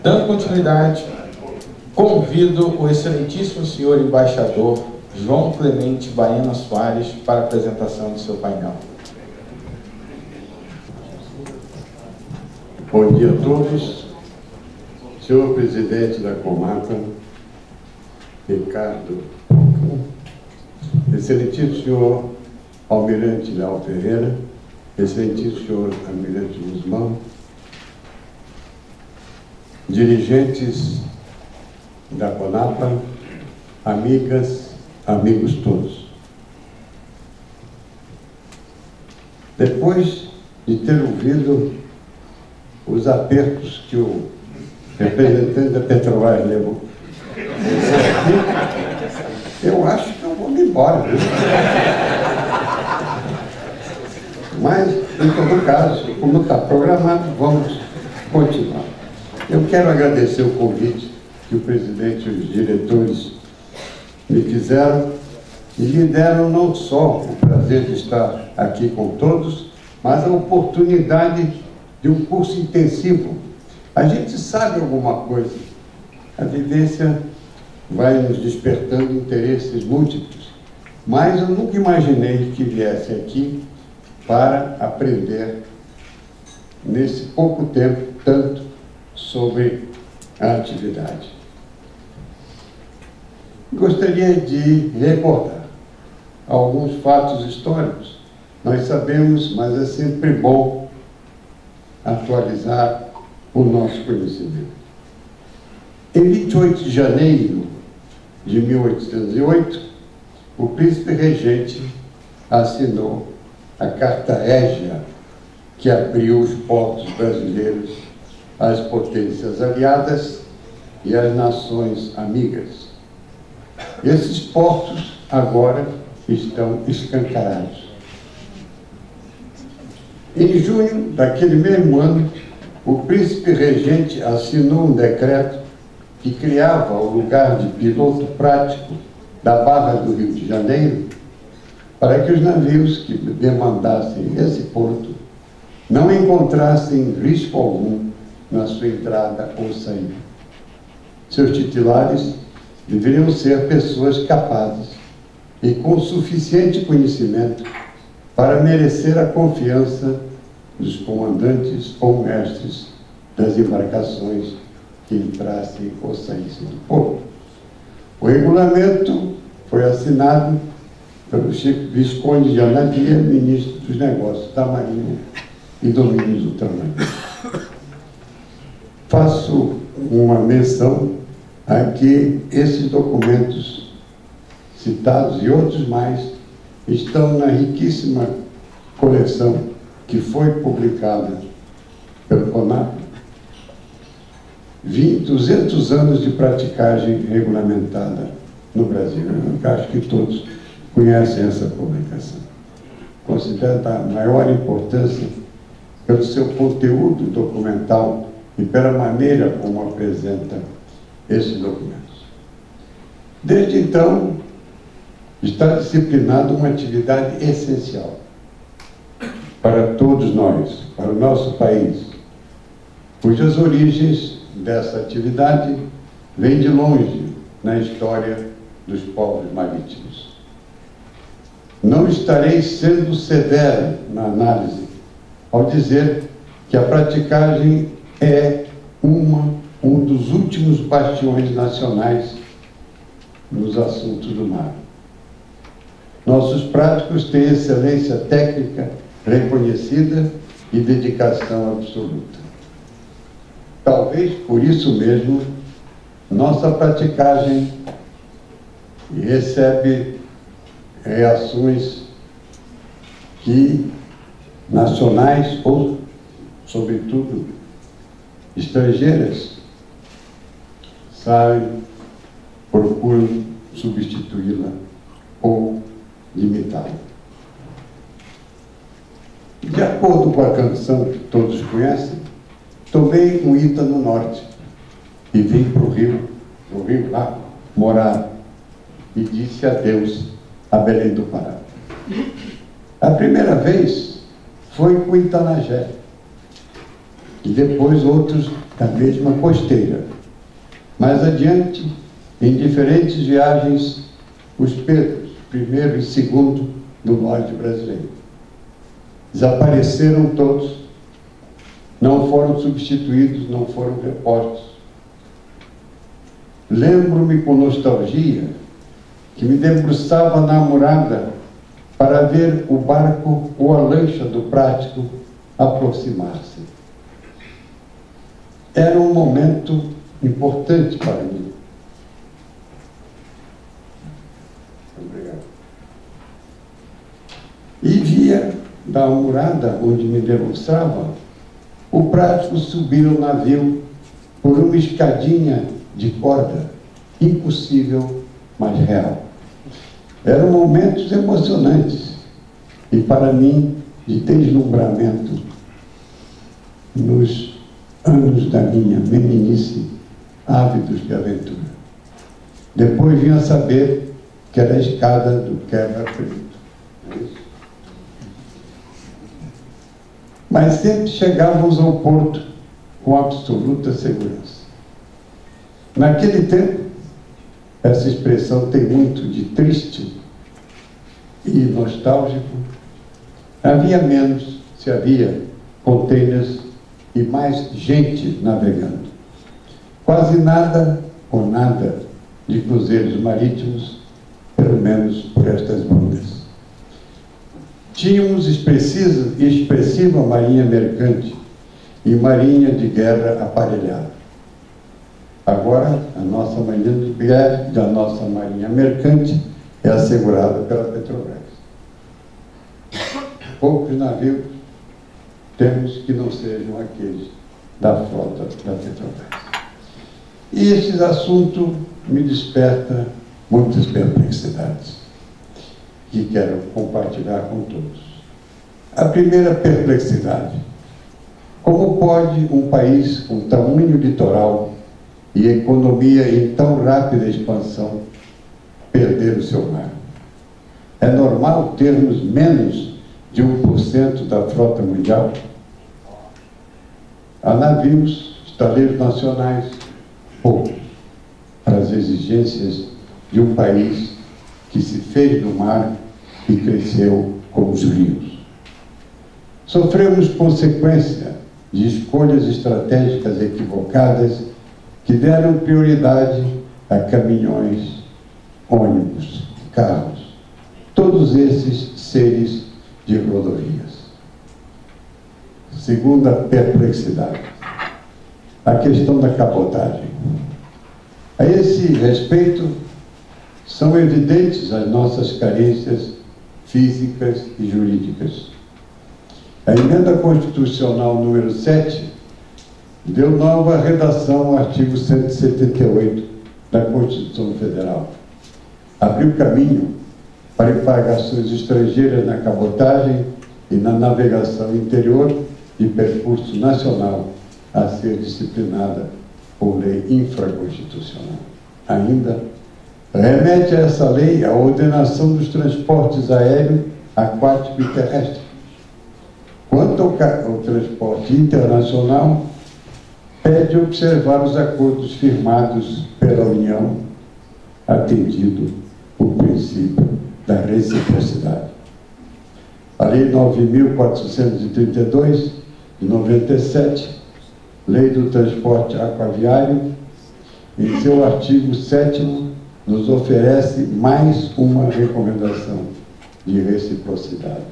Dando continuidade, convido o excelentíssimo senhor embaixador João Clemente Baena Soares para a apresentação do seu painel. Bom dia a todos. Senhor presidente da Comapa, Ricardo, excelentíssimo senhor Almirante Léo Ferreira, excelentíssimo senhor Almirante Guzmão, dirigentes da Conapa, amigas, amigos todos. Depois de ter ouvido os apertos que o representante da Petrobras levou, eu acho que eu vou me embora, viu? Mas, em todo caso, como está programado, vamos continuar. Eu quero agradecer o convite que o presidente e os diretores me fizeram e lhe deram não só o prazer de estar aqui com todos, mas a oportunidade de um curso intensivo. A gente sabe alguma coisa, a vivência vai nos despertando interesses múltiplos, mas eu nunca imaginei que viesse aqui para aprender, nesse pouco tempo, tanto sobre a atividade. Gostaria de recordar alguns fatos históricos. Nós sabemos, mas é sempre bom atualizar o nosso conhecimento. Em 28 de janeiro de 1808, o príncipe regente assinou a Carta Régia, que abriu os portos brasileiros às potências aliadas e às nações amigas. Esses portos agora estão escancarados. Em junho daquele mesmo ano, o príncipe regente assinou um decreto que criava o lugar de piloto prático da Barra do Rio de Janeiro para que os navios que demandassem esse porto não encontrassem risco algum na sua entrada ou saída. Seus titulares deveriam ser pessoas capazes e com suficiente conhecimento para merecer a confiança dos comandantes ou mestres das embarcações que entrassem ou saíssem do porto. O regulamento foi assinado pelo Chico Visconde de Anadia, ministro dos Negócios da Marinha e Domínios Ultramarinos. Faço uma menção a que esses documentos citados e outros mais estão na riquíssima coleção que foi publicada pelo CONAP, 200 anos de praticagem regulamentada no Brasil. Eu acho que todos conhecem essa publicação. Considero da maior importância pelo seu conteúdo documental e pela maneira como apresenta esses documentos. Desde então, está disciplinada uma atividade essencial para todos nós, para o nosso país, cujas origens dessa atividade vêm de longe na história dos povos marítimos. Não estarei sendo severo na análise ao dizer que a praticagem é um dos últimos bastiões nacionais nos assuntos do mar. Nossos práticos têm excelência técnica reconhecida e dedicação absoluta. Talvez por isso mesmo, nossa praticagem recebe reações que nacionais ou, sobretudo, estrangeiras sabem, procuram substituí-la ou limitá-la. De acordo com a canção que todos conhecem, tomei um Ita no norte e vim para o rio lá, morar, e disse adeus a Belém do Pará. A primeira vez foi com Itanagé, e depois outros da mesma costeira. Mais adiante, em diferentes viagens, os Pedros, primeiro e segundo, do norte brasileiro. Desapareceram todos, não foram substituídos, não foram repostos. Lembro-me com nostalgia que me debruçava na murada para ver o barco ou a lancha do Prático aproximar-se. Era um momento importante para mim. Obrigado. E via da murada onde me debruçava o Prático subir o navio por uma escadinha de corda, impossível, mas real. Eram momentos emocionantes e, para mim, de deslumbramento nos anos da minha meninice, ávidos de aventura. Depois vinha saber que era a escada do quebra-preto. Mas sempre chegávamos ao porto com absoluta segurança. Naquele tempo, essa expressão tem muito de triste e nostálgico. Havia menos, se havia contêineres e mais gente navegando. Quase nada ou nada de cruzeiros marítimos, pelo menos por estas bandas. Tínhamos expressiva marinha mercante e marinha de guerra aparelhada. Agora, a nossa marinha de guerra, da nossa marinha mercante, é assegurada pela Petrobras. Poucos navios temos que não sejam aqueles da frota da Petrobras. E esse assunto me desperta muitas perplexidades, que quero compartilhar com todos. A primeira perplexidade: como pode um país com tamanho litoral e economia em tão rápida expansão perder o seu mar? É normal termos menos de 1% da frota mundial? Há navios, estaleiros nacionais, poucos, para as exigências de um país que se fez do mar e cresceu como os rios. Sofremos consequência de escolhas estratégicas equivocadas que deram prioridade a caminhões, ônibus, carros, todos esses seres de rodovias. Segunda perplexidade: a questão da cabotagem. A esse respeito, são evidentes as nossas carências físicas e jurídicas. A emenda constitucional número 7 deu nova redação ao artigo 178 da Constituição Federal. Abriu caminho para embarcações estrangeiras na cabotagem e na navegação interior de percurso nacional a ser disciplinada por lei infraconstitucional. Ainda remete a essa lei a ordenação dos transportes aéreo, aquático e terrestre. Quanto ao transporte internacional, pede observar os acordos firmados pela União, atendido o princípio da reciprocidade. A Lei 9.432, de 97, Lei do Transporte Aquaviário, em seu artigo 7º, nos oferece mais uma recomendação de reciprocidade.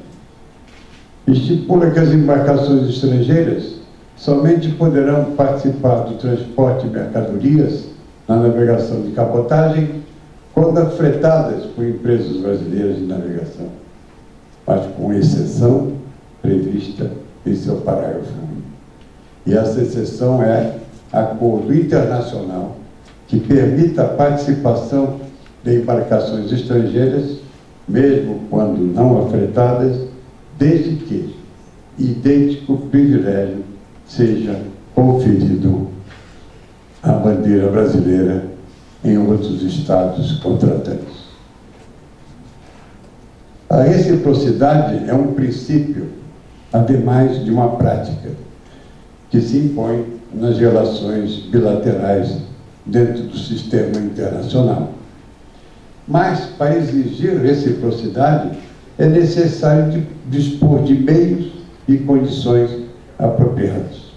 Estipula que as embarcações estrangeiras somente poderão participar do transporte de mercadorias na navegação de cabotagem quando fretadas por empresas brasileiras de navegação, mas com exceção prevista em seu parágrafo 1. E essa exceção é acordo internacional que permita a participação de embarcações estrangeiras, mesmo quando não afretadas, desde que idêntico privilégio seja conferido à bandeira brasileira em outros estados contratantes. A reciprocidade é um princípio, ademais de uma prática, que se impõe nas relações bilaterais dentro do sistema internacional. Mas, para exigir reciprocidade, é necessário dispor de meios e condições apropriados.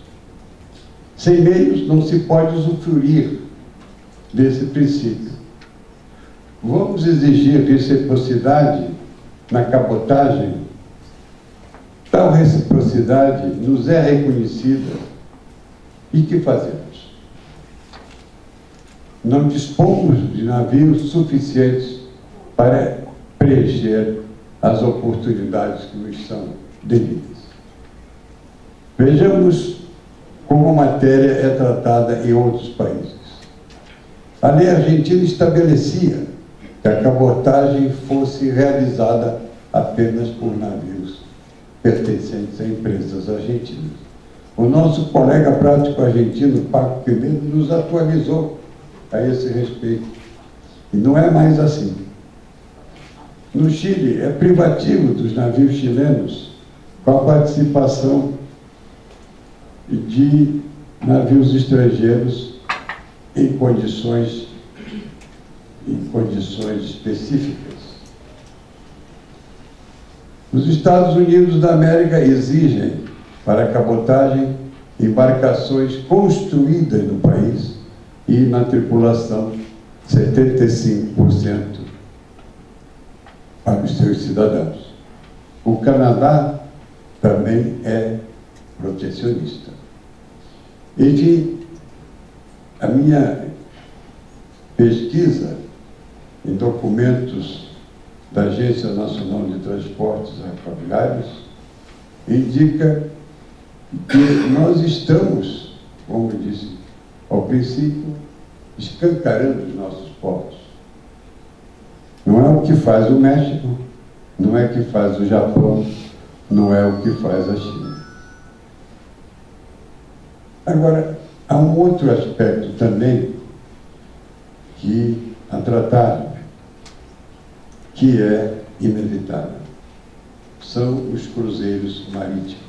Sem meios, não se pode usufruir desse princípio. Vamos exigir reciprocidade na cabotagem? Tal reciprocidade nos é reconhecida. E que fazemos? Não dispomos de navios suficientes para preencher as oportunidades que nos são devidas. Vejamos como a matéria é tratada em outros países. A lei argentina estabelecia que a cabotagem fosse realizada apenas por navios pertencentes a empresas argentinas. O nosso colega prático argentino, Paco Pimenta, nos atualizou a esse respeito. E não é mais assim. No Chile, é privativo dos navios chilenos com a participação de navios estrangeiros em condições específicas. Os Estados Unidos da América exigem para a cabotagem embarcações construídas no país e na tripulação 75% para os seus cidadãos. O Canadá também é protecionista. Enfim, a minha pesquisa em documentos da Agência Nacional de Transportes Ferroviários indica que nós estamos, como eu disse ao princípio, escancarando os nossos portos. Não é o que faz o México, não é o que faz o Japão, não é o que faz a China. Agora, há um outro aspecto também a tratar, que é inevitável. São os cruzeiros marítimos.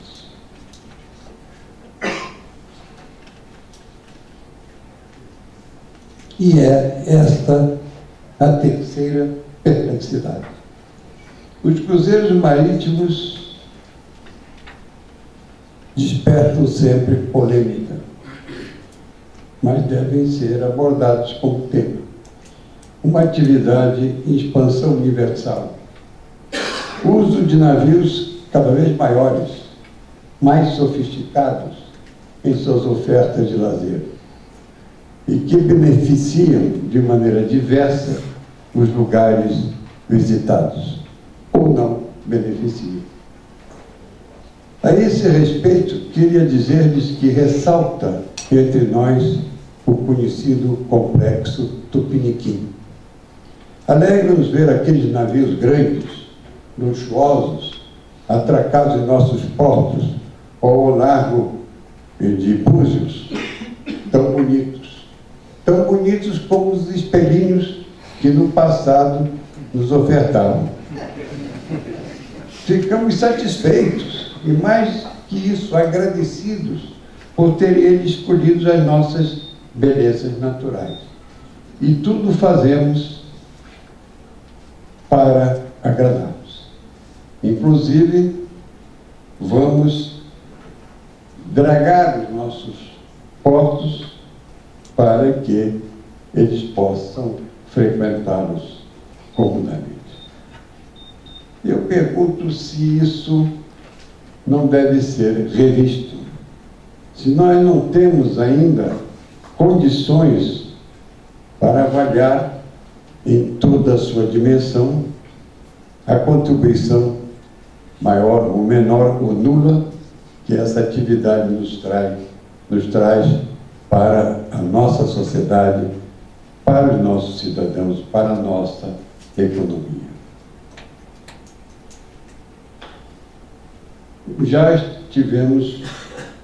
E é esta a terceira perplexidade. Os cruzeiros marítimos despertam sempre polêmica, mas devem ser abordados como tema. Uma atividade em expansão universal. O uso de navios cada vez maiores, mais sofisticados em suas ofertas de lazer, e que beneficiam de maneira diversa os lugares visitados, ou não beneficiam. A esse respeito, queria dizer-lhes que ressalta entre nós o conhecido complexo Tupiniquim. Alegra-nos ver aqueles navios grandes, luxuosos, atracados em nossos portos, ou ao largo de Búzios, tão bonitos como os espelhinhos que no passado nos ofertavam. Ficamos satisfeitos e, mais que isso, agradecidos por terem eles escolhido as nossas belezas naturais. E tudo fazemos para agradá-los. Inclusive, vamos dragar os nossos portos para que eles possam frequentá-los comodamente. Eu pergunto se isso não deve ser revisto. Se nós não temos ainda condições para avaliar em toda a sua dimensão a contribuição maior ou menor ou nula que essa atividade nos traz para a nossa sociedade, para os nossos cidadãos, para a nossa economia. Já tivemos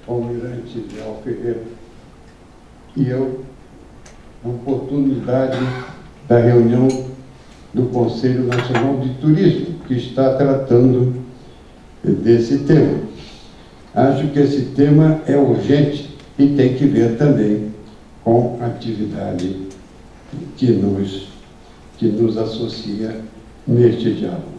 o almirante Leal Ferreira e eu a oportunidade da reunião do Conselho Nacional de Turismo, que está tratando desse tema. Acho que esse tema é urgente e tem que ver também com a atividade que nos associa neste diálogo.